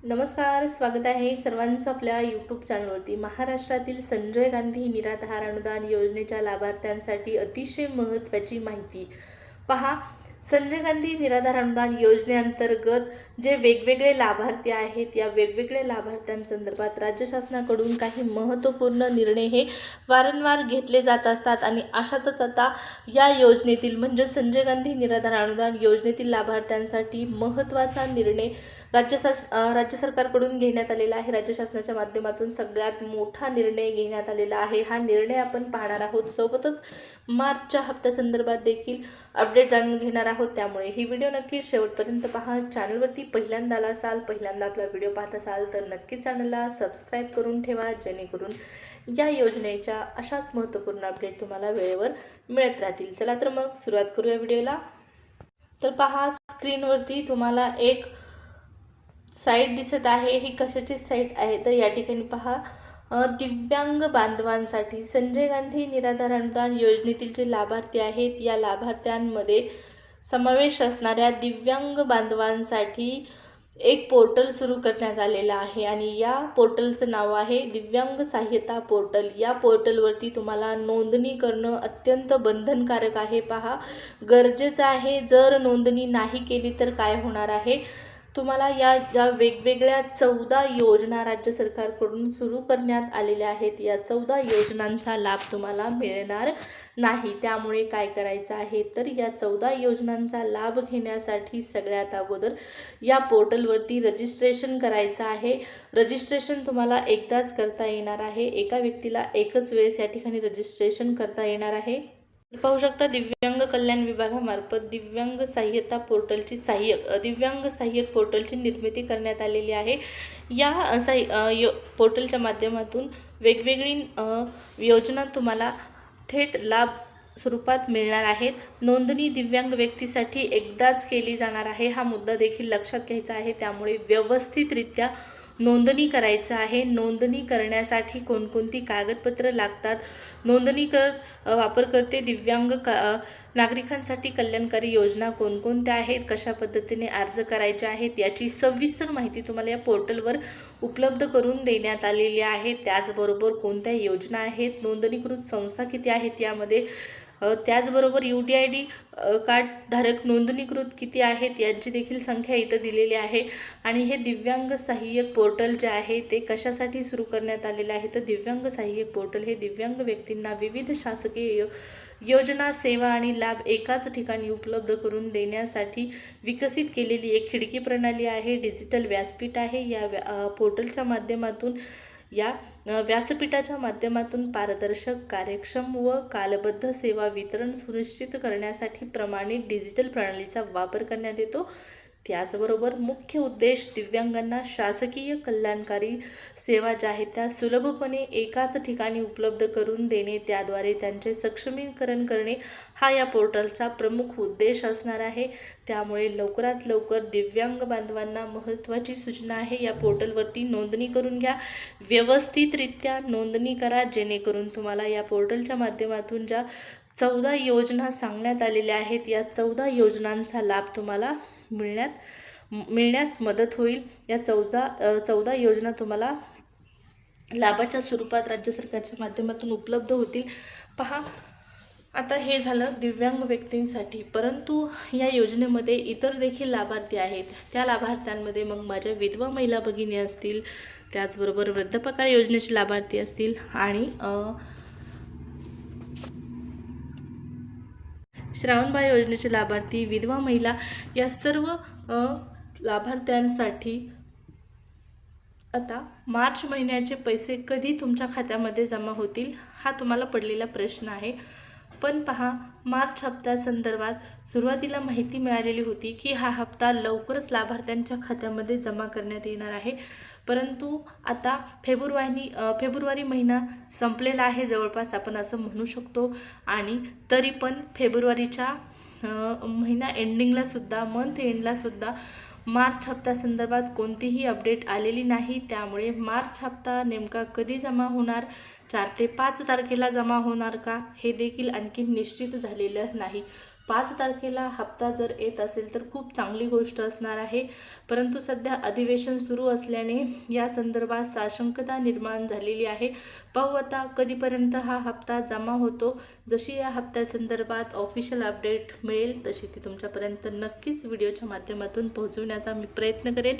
नमस्कार, स्वागत आहे सर्वांचं आपल्या यूट्यूब चॅनलवरती. महाराष्ट्रातील संजय गांधी निराधार अनुदान योजनेच्या लाभार्थ्यांसाठी अतिशय महत्त्वाची माहिती. पहा, संजय गांधी निराधार अनुदान योजनेअंतर्गत जे वेगवेगळे लाभार्थी आहेत, या वेगवेगळ्या लाभार्थ्यांसंदर्भात राज्य शासनाकडून काही महत्त्वपूर्ण निर्णय हे वारंवार घेतले जात असतात आणि अशातच आता या योजनेतील म्हणजे संजय गांधी निराधार अनुदान योजनेतील लाभार्थ्यांसाठी महत्त्वाचा निर्णय राज्य सरकारकडून घेण्यात आलेला आहे. राज्य शासनाच्या माध्यमातून सगळ्यात मोठा निर्णय घेण्यात आलेला आहे. हा निर्णय आपण पाहणार आहोत. सोबतच मार्चच्या हप्त्यासंदर्भात देखील अपडेट जाणून घेणार आहोत. त्यामुळे ही व्हिडिओ नक्की शेवटपर्यंत पहा. चॅनलवरती पहिल्यांदा आला असाल, पहिल्यांदा आपला व्हिडिओ पाहत असाल तर नक्कीच चॅनलला सबस्क्राईब करून ठेवा, जेणेकरून या योजनेच्या अशाच महत्त्वपूर्ण अपडेट तुम्हाला वेळेवर मिळत राहतील. चला तर मग सुरुवात करूया व्हिडिओला. तर पहा, स्क्रीनवरती तुम्हाला एक साईट दिसत आहे. ही कशाची साईट आहे तर या ठिकाणी पहा, दिव्यांग बांधवांसाठी संजय गांधी निराधार अनुदान योजनेतील जे लाभार्थी आहेत, या लाभार्थ्यांमध्ये समावेश असणाऱ्या दिव्यांग बांधवांसाठी एक पोर्टल सुरू करण्यात आलेला आहे आणि या पोर्टलचं नाव आहे दिव्यांग सहाय्यता पोर्टल. या पोर्टलवरती तुम्हाला नोंदणी करणं अत्यंत बंधनकारक आहे. पहा, गरजेचं आहे. जर नोंदणी नाही केली तर काय होणार आहे, तुम्हाला या ज्या वेगवेगळ्या 14 योजना राज्य सरकारकडून सुरू करण्यात आलेल्या आहेत, या 14 योजनांचा लाभ तुम्हाला मिळणार नाही. त्यामुळे काय करायचं आहे तर या 14 योजनांचा लाभ घेण्यासाठी सगळ्यात अगोदर या पोर्टलवरती रजिस्ट्रेशन करायचं आहे. रजिस्ट्रेशन तुम्हाला एकदाच करता येणार आहे. एका व्यक्तीला एकच वेळेस या ठिकाणी रजिस्ट्रेशन करता येणार आहे. पाहू शकता, दिव्यांग कल्याण विभागामार्फत दिव्यांग सहाय्यक पोर्टलची निर्मिती करण्यात आलेली आहे. या पोर्टलच्या माध्यमातून वेगवेगळी योजना तुम्हाला थेट लाभ स्वरूपात मिळणार आहेत. नोंदणी दिव्यांग व्यक्तीसाठी एकदाच केली जाणार आहे. हा मुद्दा देखील लक्षात घ्यायचा आहे. त्यामुळे व्यवस्थितरित्या नोंदणी करायचं आहे. नोंदणी करण्यासाठी कोणकोणती कागदपत्र लागतात, वापरकर्ते दिव्यांग नागरिकांसाठी कल्याणकारी योजना कोणकोणत्या आहेत, कशा पद्धतीने अर्ज करायचे आहेत, याची सविस्तर माहिती तुम्हाला या पोर्टलवर उपलब्ध करून देण्यात आलेली आहे. त्याचबरोबर कोणत्या योजना आहेत, नोंदणीकृत संस्था किती आहेत यामध्ये, त्याचबरोबर UDID कार्ड धारक नोंदणीकृत किती आहेत यांची देखील संख्या इथं दिलेली आहे. आणि हे दिव्यांग सहाय्यक पोर्टल जे आहे ते कशासाठी सुरू करण्यात आलेले आहे तर दिव्यांग सहाय्यक पोर्टल हे दिव्यांग व्यक्तींना विविध शासकीय योजना, सेवा आणि लाभ एकाच ठिकाणी उपलब्ध करून देण्यासाठी विकसित केलेली एक खिडकी प्रणाली आहे. डिजिटल व्यासपीठ आहे. या पोर्टलच्या माध्यमातून या व्यासपीठाच्या माध्यमातून पारदर्शक, कार्यक्षम व कालबद्ध सेवा वितरण सुनिश्चित करण्यासाठी प्रमाणित डिजिटल प्रणालीचा वापर करण्यात येतो. त्याचबरोबर मुख्य उद्देश दिव्यांगांना शासकीय कल्याणकारी सेवा ज्या आहेत त्या सुलभपणे एकाच ठिकाणी उपलब्ध करून देणे, त्याद्वारे त्यांचे सक्षमीकरण करणे हा या पोर्टलचा प्रमुख उद्देश असणार आहे. त्यामुळे लवकरात लवकर दिव्यांग बांधवांना महत्त्वाची सूचना आहे, या पोर्टलवरती नोंदणी करून घ्या. व्यवस्थितरित्या नोंदणी करा, जेणेकरून तुम्हाला या पोर्टलच्या माध्यमातून ज्या 14 योजना सांगण्यात आलेल्या आहेत, या 14 योजनांचा लाभ तुम्हाला मिळण्यास मदत होईल. या 14 योजना तुम्हाला लाभाच्या स्वरूपात राज्य सरकारच्या माध्यमातून उपलब्ध होतील. पहा, आता हे झालं दिव्यांग व्यक्तींसाठी, परंतु या योजनेमध्ये इतर देखील लाभार्थी आहेत. त्या लाभार्थ्यांमध्ये मग माझ्या विधवा महिला भगिनी असतील, त्याचबरोबर वृद्धपकाळ योजनेचे लाभार्थी असतील आणि श्रावणबाळ योजनेचे लाभार्थी, विधवा महिला, या सर्व लाभार्थ्यांसाठी आता मार्च महिन्याचे पैसे कधी तुमच्या खात्यामध्ये जमा होतील हा तुम्हाला पडलेला प्रश्न आहे. पण पहा, मार्च हप्त्यासंदर्भात सुरुवातीला माहिती मिळालेली होती की हा हप्ता लवकरच लाभार्थ्यांच्या खात्यामध्ये जमा करण्यात येणार आहे. परंतु आता फेब्रुवारी महिना संपलेला आहे जवळपास, आपण असं म्हणू शकतो. आणि तरी पण फेब्रुवारीच्या महिना एंडिंगलासुद्धा, मंथ एंडलासुद्धा मार्च हप्त्यासंदर्भात कोणतीही अपडेट आलेली नाही. त्यामुळे मार्च हप्ता नेमका कधी जमा होणार, 4 ते 5 तारखेला जमा होणार का, हे देखील आणखी निश्चित झालेलं नाही. 5 तारखेला हप्ता जर येत असेल तर खूप चांगली गोष्ट असणार आहे. परंतु सध्या अधिवेशन सुरू असल्याने या संदर्भात साशंकता निर्माण झालेली आहे. पाहू आता कधीपर्यंत हा हप्ता जमा होतो. जशी या हप्त्यासंदर्भात ऑफिशियल अपडेट मिळेल तशी ती तुमच्यापर्यंत नक्कीच व्हिडिओच्या माध्यमातून पोहोचवण्याचा मी प्रयत्न करेन.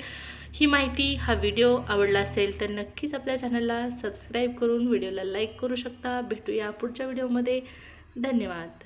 ही माहिती, हा व्हिडिओ आवडला असेल तर नक्कीच आपल्या चॅनलला सबस्क्राईब करून व्हिडिओला लाईक करू शकता. भेटूया पुढच्या व्हिडिओमध्ये. धन्यवाद.